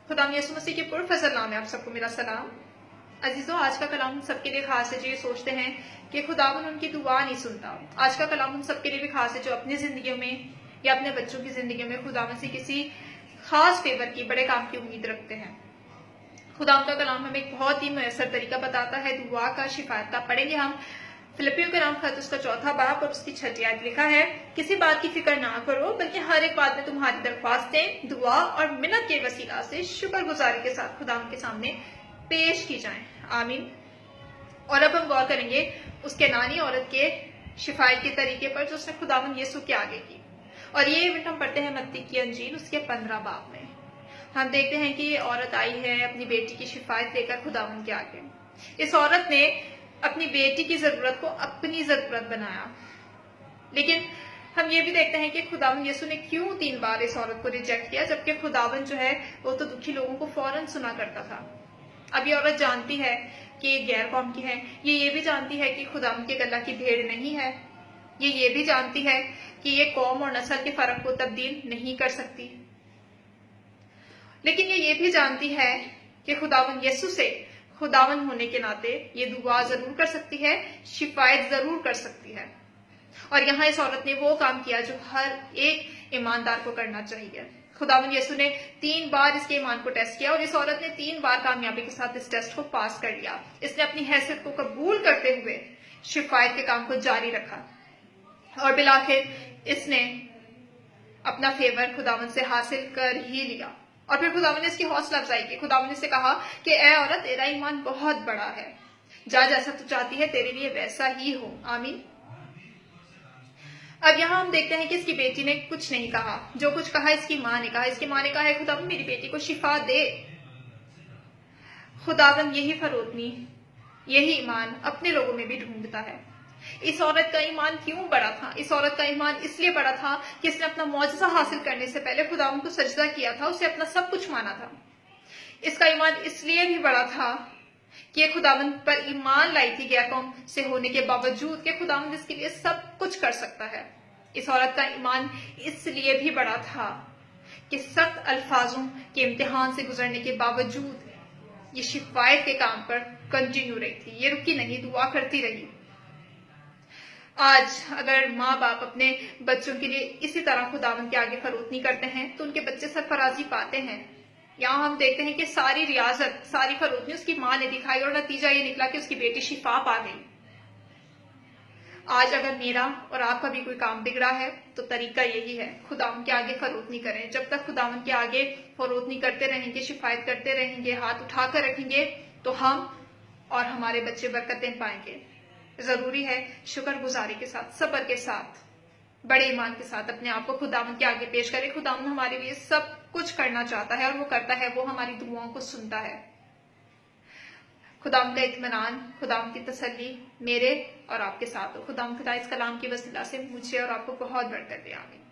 खुदा यसु मसीह के पुरफजल नाम है आप सबको मेरा सलाम। अजीजों, आज का कलाम हम सबके लिए खास है जो ये सोचते हैं कि खुदावन उनकी दुआ नहीं सुनता। आज का कलाम हम सबके लिए भी खास है जो अपनी जिंदगियों में या अपने बच्चों की जिंदगी में खुदावन से किसी खास फेवर की, बड़े काम की उम्मीद रखते हैं। खुदा का कलाम हमें एक बहुत ही मुयसर तरीका बताता है दुआ का, शिफायत का। पढ़ेंगे हम फिलिपियों के नाम खत उसका 4वां बाब और उसकी 6वीं आयत। लिखा है, किसी बात की फिक्र ना करो बल्कि हर एक बात में तुम्हारी दरख्वास्तें दुआ और मिन्नत के वसीला से शुक्रगुजारी के साथ खुदा के सामने पेश की जाएं। आमीन। और अब हम गौर करेंगे उस केनानी औरत के शिफायत के तरीके पर जो उसने खुदावन यीशु के आगे की। और ये इवेंट हम पढ़ते हैं मत्ती की अंजील उसके 15 बाब में। हम देखते हैं कि ये औरत आई है अपनी बेटी की शिफायत लेकर खुदावन के आगे। इस औरत ने अपनी बेटी की जरूरत को अपनी जरूरत बनाया। लेकिन हम ये भी देखते हैं कि खुदावन यीशु ने क्यों 3 बार इस औरत को रिजेक्ट किया, जबकि खुदावन जो है वो तो दुखी लोगों को फौरन सुना करता था। अब ये औरत जानती है कि ये गैर कौम की है। ये भी जानती है कि खुदावन के गला की भेड़ नहीं है। ये भी जानती है कि ये कौम और नस्ल के फर्क को तब्दील नहीं कर सकती। लेकिन ये भी जानती है कि खुदावन यीशु से खुदावन होने के नाते ये दुआ जरूर कर सकती है, शिफायत जरूर कर सकती है। और यहाँ इस औरत ने वो काम किया जो हर एक ईमानदार को करना चाहिए। खुदावन यीशु ने 3 बार इसके ईमान को टेस्ट किया और इस औरत ने 3 बार कामयाबी के साथ इस टेस्ट को पास कर लिया। इसने अपनी हैसियत को कबूल करते हुए शिफायत के काम को जारी रखा और बिलाखिर इसने अपना फेवर खुदावन से हासिल कर ही लिया। और फिर खुदावन ने इसकी हौसला अफजाई की। खुदावन ने से कहा कि ए औरत, तेरा ईमान बहुत बड़ा है, जा जैसा तू चाहती है तेरे लिए वैसा ही हो। आमीन। अब यहाँ हम देखते हैं कि इसकी बेटी ने कुछ नहीं कहा। जो कुछ कहा इसकी माँ ने कहा। इसकी माँ ने कहा है, खुदावन मेरी बेटी को शिफा दे। खुदावन यही फरोतनी, यही ईमान अपने लोगों में भी ढूंढता है। इस औरत का ईमान क्यों बड़ा था? इस औरत का ईमान इसलिए बड़ा था कि इसने अपना मौजज़ा हासिल करने से पहले खुदावन को सजदा किया था, उसे अपना सब कुछ माना था। इसका ईमान इसलिए भी बड़ा था कि ये खुदावन पर ईमान लाई थी गैर कौम से होने के बावजूद कि खुदावन इसके लिए सब कुछ कर सकता है। इस औरत का ईमान इसलिए भी बड़ा था कि सख्त अल्फाजों के इम्तिहान से गुजरने के बावजूद ये शिफायत के काम पर कंटिन्यू रही थी। ये रुकी नहीं, दुआ करती रही। आज अगर माँ बाप अपने बच्चों के लिए इसी तरह खुदावन के आगे फरोतनी करते हैं तो उनके बच्चे सरफराजी पाते हैं। यहाँ हम देखते हैं कि सारी रियाजत, सारी फरोतनी उसकी माँ ने दिखाई और नतीजा ये निकला कि उसकी बेटी शिफा पा गई। आज अगर मेरा और आपका भी कोई काम बिगड़ा है तो तरीका यही है, खुदावन के आगे फरोतनी करें। जब तक खुदावन के आगे फरोतनी करते रहेंगे, शिफायत करते रहेंगे, हाथ उठाकर रखेंगे तो हम और हमारे बच्चे बरकतें पाएंगे। जरूरी है शुक्रगुजारी के साथ, सब्र के साथ, बड़े ईमान के साथ अपने आप को खुदावन के आगे पेश करें। खुदावन हमारे लिए सब कुछ करना चाहता है और वो करता है। वो हमारी दुआओं को सुनता है। खुदावन का इत्मीनान, खुदावन की तसल्ली मेरे और आपके साथ हो। खुदावन खुदा इस कलाम की वसीला से मुझे और आपको बहुत बरकत दे। आमीन।